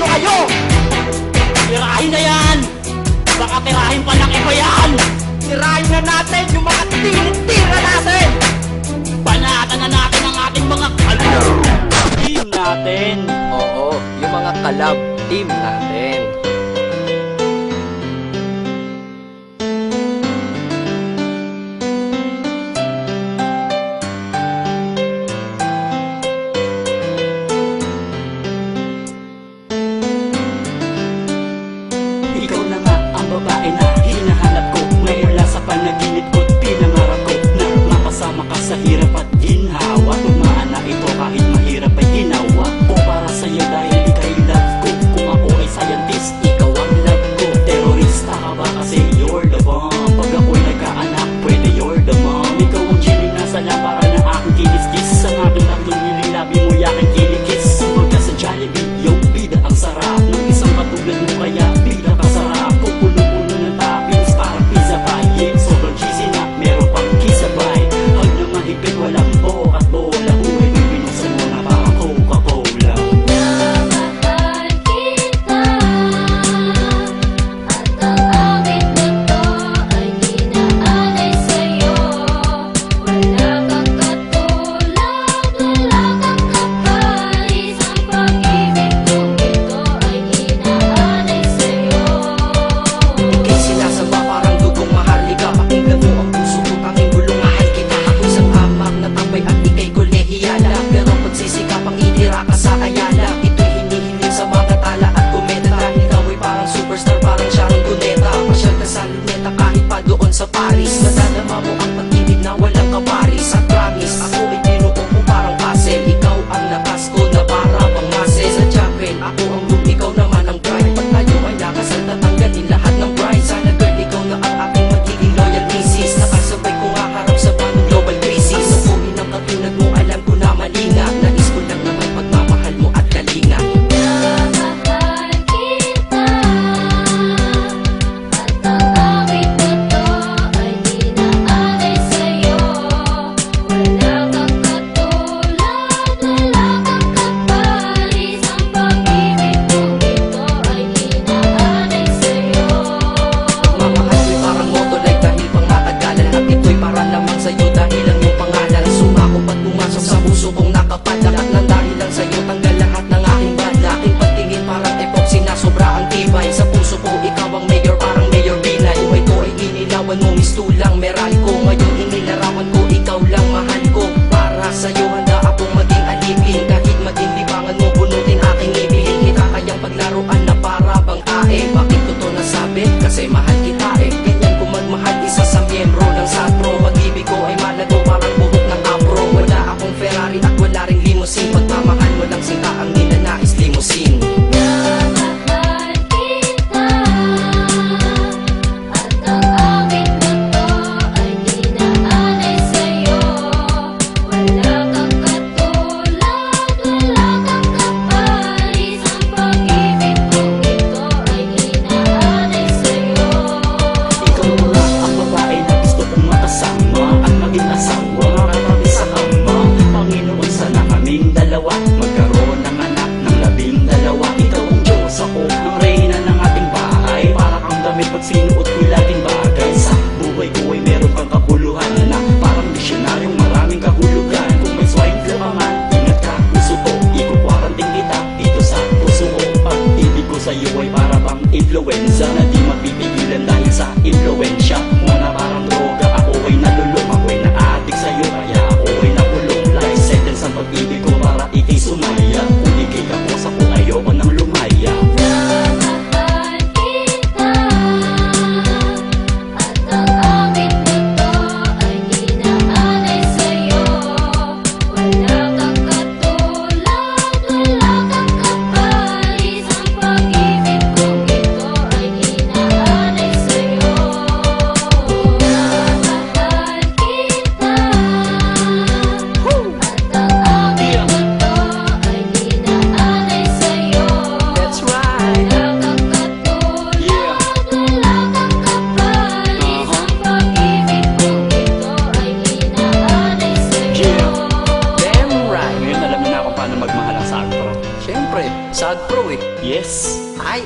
Sino kayo? Tirahin na yan! Baka tirahin pa ng iba yan! Tirahin na natin yung mga tinitira natin! Banatan na natin ang ating mga kalab team natin! Oo, yung mga kalab team natin. Ikaw na nga ang babae na hinahanap ko. Ngayon lang sa panaginip ko't pinangarap ko na makasama ka sa hirap at ginhawa. Tumaan na ito kahit mahirap ay ginawa ko para sa'yo dahil ika'y love ko. Kung ako ay scientist, Tag Pro eh. Yes. Ay,